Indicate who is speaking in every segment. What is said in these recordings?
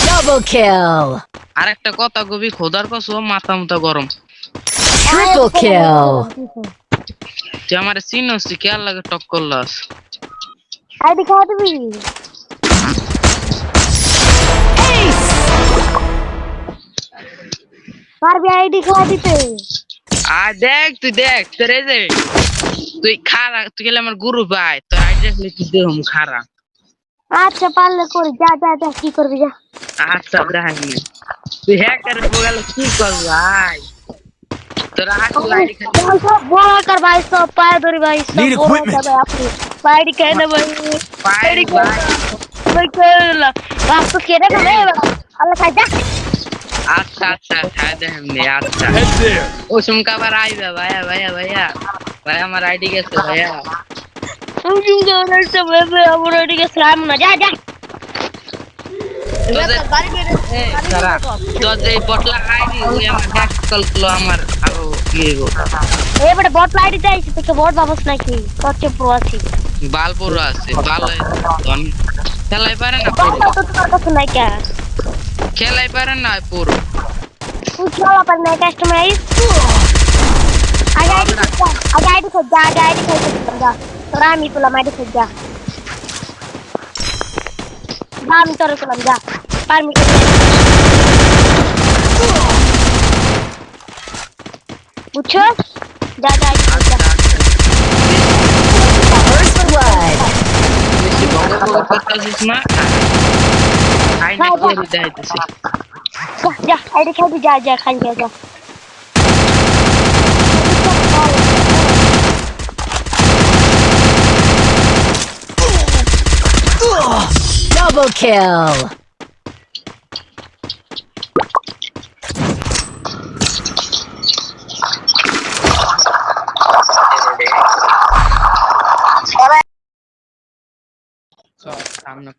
Speaker 1: Double kill.
Speaker 2: আরেকটা কথা কবি খোদার কসম মাথা মুথা গরম।
Speaker 1: Triple kill.
Speaker 2: তুই আমার চিনস কে আর লাগে টক করলাস।
Speaker 3: আইডি খাওয়া দিবি
Speaker 1: Ace.
Speaker 3: পারবি আইডি খাওয়া দিতে
Speaker 2: দেখ তুই দেখ তোর এই যে তুই খারা তুই গেলে আমার গুরু ভাই তোর আইডি দেখলে তুই দেহম খারা।
Speaker 3: আচ্ছা পারলে করি যা যা যা কি করবি যা
Speaker 2: আচ্ছা দেখাইনি তুই হ্যাকার বগালে কি কর ভাই তোর আসল আইডি খালি
Speaker 3: সব বড় কর ভাই সব পায়ে ধরি ভাই সব
Speaker 4: Need
Speaker 3: বড়
Speaker 4: equipment.
Speaker 3: কর ভাই আপনি আইডি খাই না ভাই
Speaker 2: পাই
Speaker 3: ভাই কইলা বাপ তো কেটে গেলে আল্লাহ খাই যা
Speaker 2: আচ্ছা আচ্ছা খাই দেখাম নে আচ্ছা
Speaker 4: Head there.
Speaker 2: ও সুমকা আবার আইবা ভাইয়া ভাইয়া ভাইয়া ভাই আমার আইডি গেছে ভাইয়া
Speaker 3: তুমি গেছে ভাই আমার আইডি কে সালাম না যা যা
Speaker 2: তোর যে বটলা আইডি ওই আমার হ্যাক করলো আমার আরো ইয়ে গো
Speaker 3: এবারে বট লাইট যাইছে তোকে বট বাবস নাকি কত প্রো আছে
Speaker 2: বালপুর আছে ভালো খেলাই পারে না
Speaker 3: বট
Speaker 2: পুরো
Speaker 3: তো তোর কাছে নাই কে
Speaker 2: খেলাই পারে না পুরো
Speaker 3: তুই চলা পার না কাস্টমার আইস আইডি খোঁজ যা তোরা আমি তুলাম আইডি খোঁজ যা আমি তোর তুলাম যা পারমি বুঝছো যা যা
Speaker 2: আচ্ছা আচ্ছা
Speaker 1: First blood.
Speaker 2: বেশি বড় বড় করতেছিস না আই না কি দেখাইতেছি
Speaker 3: যা আইডি খাবি যা যা খাই যা
Speaker 1: Double kill.
Speaker 2: সামনে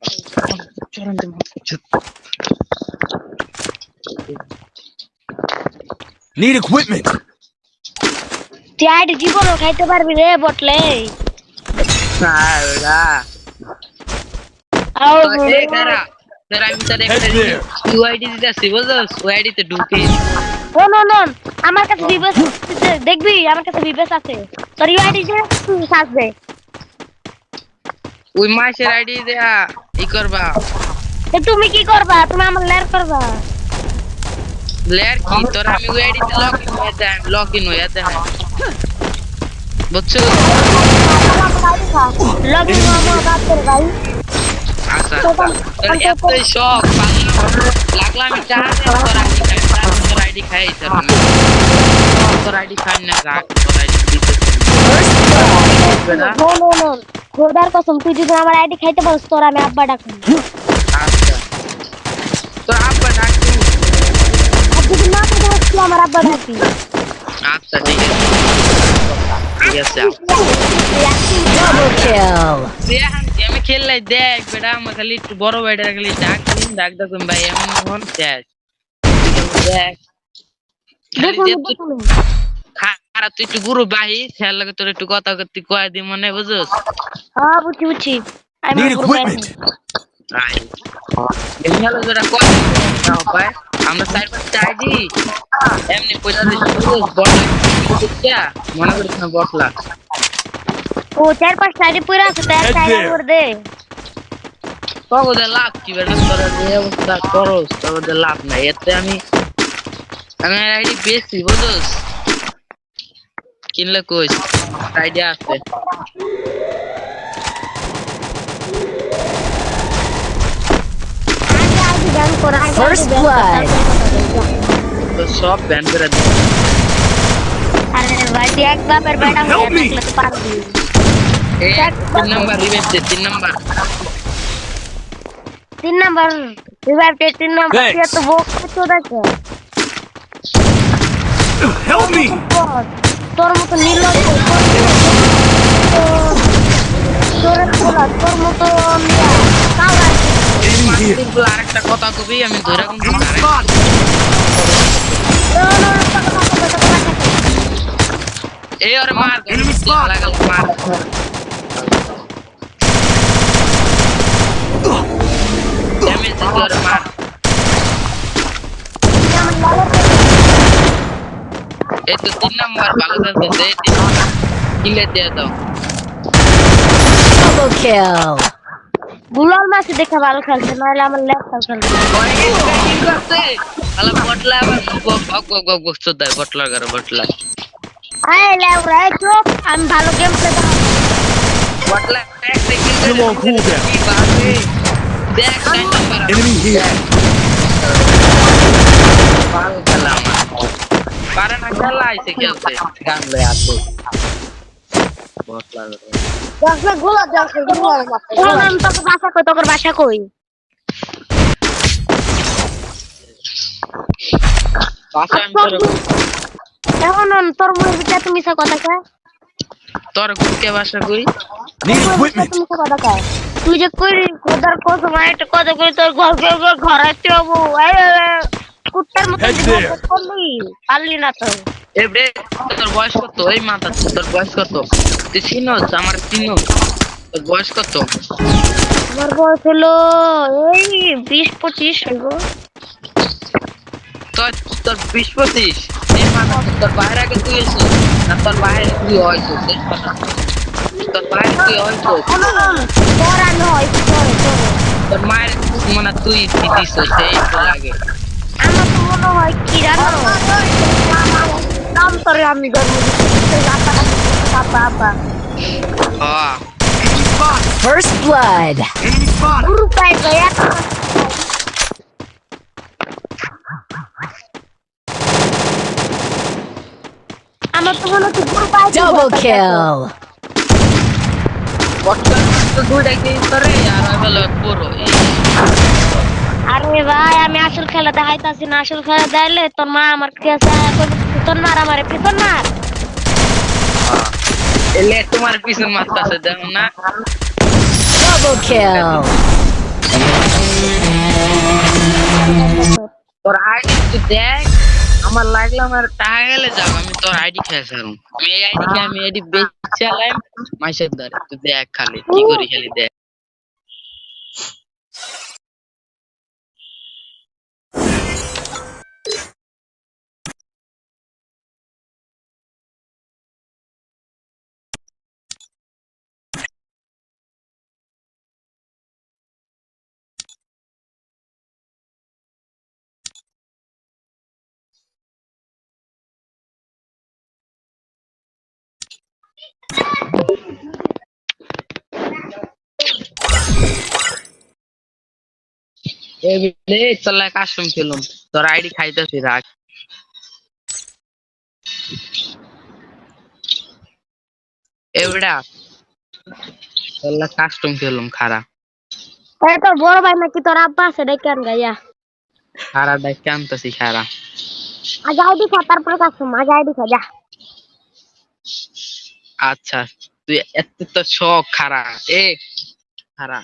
Speaker 4: Need equipment.
Speaker 3: তুই আইডি জীবনও খাইতে পারবি রে বটলে আও
Speaker 2: এই কারা তোরা আমি তোর একটা ইউআইডি দিতেছি বুঝছস ইউআইডি তে ঢুকে
Speaker 3: নো আমার কাছে বিবেস দেখবি আমার কাছে বিবেস আছে তোর আইডি যে আসবে
Speaker 2: ওই মাসের আইডি দেয়া ই করবা
Speaker 3: তুমি কি করবা তুমি আমার লেয়ার করবা
Speaker 2: লেয়ার কি তোর আমি ইউআইডি তে লগইন হয়ে দেয় বুঝছো
Speaker 3: লগইন আমার বাদ করে ভাই
Speaker 2: আচ্ছা তোর এতই শখ লাগলো আমি টাকা তোর আইডি খাই তোর আইডি খাই না রাখ তোর আইডি দিতে
Speaker 3: নো খোদার কসম তুই যদি আমার আইডি খাইতে পারছ তোর আমি আব্বা ডাকবো
Speaker 2: আচ্ছা তোর আব্বা ডাকবি
Speaker 3: আর যদি না খাইতে পারছ তুই আমার আব্বা ডাকবি
Speaker 2: আচ্ছা ঠিক আছে ঠিক আছে
Speaker 1: Double kill.
Speaker 2: আমি খেললাই দেখ বেটা আমার খালি একটু বড় বাইটা খালি ডাক দেখুন ভাই এমন মন শেষ দেখ খালি যে তুই খারাপ তুই একটু গুরু বাহি খেয়াল লাগে তোর একটু কথা করতে কয়ে দি মনে বুঝছ
Speaker 3: হ্যাঁ বুঝছি আমি
Speaker 4: Need equipment.
Speaker 2: এমনি যারা কয় না পায় আমরা সাইড পাশে চাইছি এমনি পয়সা দিচ্ছি বটলা মনে করিস না বটলা
Speaker 3: ও 4-5 সাইডে পড়ে আছে তার
Speaker 4: Head
Speaker 3: সাইড
Speaker 4: there.
Speaker 3: করে দে
Speaker 2: তোদের লাভ কি বেটা তোরা যে অবস্থা করস তোদের লাভ নাই এতে আমি আইডি বেশি বুঝছস কিনলে কইস আইডিয়া আছে
Speaker 1: First blood.
Speaker 2: তো সব ব্যান করে দে
Speaker 3: আরে ভাই এক বাপের বেটা হয়ে থাকলে তো পারবি
Speaker 2: এই 3 নাম্বার রিভেট দে 3 number
Speaker 3: 3 number revive 3 number
Speaker 4: Thanks.
Speaker 3: তুই তো বক তো দেখো
Speaker 4: Help me.
Speaker 3: তোর মতো নির্লজ্জ তোর মতো কালা
Speaker 4: Enemy here.
Speaker 2: কিন্তু আরেকটা কথা কবি আমি ধরে কোন
Speaker 4: Enemy spot.
Speaker 2: এই ওরে মার
Speaker 4: Enemy spot.
Speaker 2: লাগাল মার এই তো 3 নাম্বার ভালো খেলতেছে 3 নাম্বার কিলে দিয়ে দাও
Speaker 1: Double kill.
Speaker 3: গুলাল মাছ দেখে ভালো খেলছে নাহলে আমার ল্যাপটপ খেলছে
Speaker 2: কি করছে আলা বটলা আবার বকছ দেয় বটলা করে বটলা
Speaker 3: এই লেউরা এই চুপ আমি ভালো গেম প্লে
Speaker 2: বটলা এক সেকেন্ড
Speaker 4: Kill on cooldown.
Speaker 2: কি বাজে দেখ 6 নাম্বার
Speaker 4: Enemy here.
Speaker 2: ভালো খেলা আমার পারে না খেলা আইছে খেলতে গান লয়ে আছে বটলা করে
Speaker 3: দেখলে গোলা দেখলে গোলা মারতে তোর বাসা কই
Speaker 2: বাসা আমি
Speaker 3: এখন তোর মুখের ভিতরে তুমি মিছা কথা কয়
Speaker 2: তোর কুকে বাসা কই
Speaker 4: Need
Speaker 3: তুমি
Speaker 4: equipment.
Speaker 3: মিছা কথা কয় তুই যে কই খোদার কসম একটা কথা কই তোর ঘর আসতে হবো কুত্তার মতো
Speaker 4: Head there.
Speaker 3: করলি পারলি না তো
Speaker 2: এবারে তোর বয়স কত এই মাথা তোর বয়স কত তুই চিনোস আমার চিনোস তোর বয়স কত
Speaker 3: আমার বয়স হলো এই 20-25 হইব
Speaker 2: তোর তোর 20-25 এই মাথা তোর বাইরে আগে তুই এসো না তোর বাইরে তুই হয়তো তোর বাইরে তুই হয়তো
Speaker 3: তোর আমি হয়তো
Speaker 2: তোর মায়ের মানে তুই দিদিস সেই তো লাগে
Speaker 3: আমার তো মনে হয় কি জানো নাম তোরে আমি ধরবো আপা আপা
Speaker 2: হ্যাঁ
Speaker 1: First blood.
Speaker 4: Enemy spotted.
Speaker 3: গুরু পাই গয়া আমার তো মনে হচ্ছে গুরু পাই
Speaker 1: Double kill.
Speaker 2: বটকা তো দুইটা কি করে আর হলো পুরো
Speaker 3: আরে ভাই আমি আসল খেলা দেখাইতাছি না আসল খেলা দেখাইলে তোর মা আমার কাছে পিছন মার আমার পিছন মার
Speaker 2: এলে তোমার পিছন মারতাছে দেখো না
Speaker 1: Double kill.
Speaker 2: তোর আইডি তুই দেখ আমার লাগলো আমার টাকা গেলে যাও আমি তোর আইডি খেয়েছিলাম আমি এই আইডি কে আমি এডি বেচালাম মাসের ধরে তুই দেখ খালি কি করি খালি দেখ এ চলে কাস্টম খেলুম তোর আইডি খাইতেছি রাখ এবড়া চলে কাস্টম খেলুম খারা
Speaker 3: এই তোর বড় ভাই নাকি তোর আব্বা আছে ডেকে আন গাইয়া
Speaker 2: খারা দেখে আনতেছি খারা
Speaker 3: আগে আইডি খা তারপরে কাছে আগে আইডি খা যা
Speaker 2: আচ্ছা তুই এত তো শখ খারা এ খারা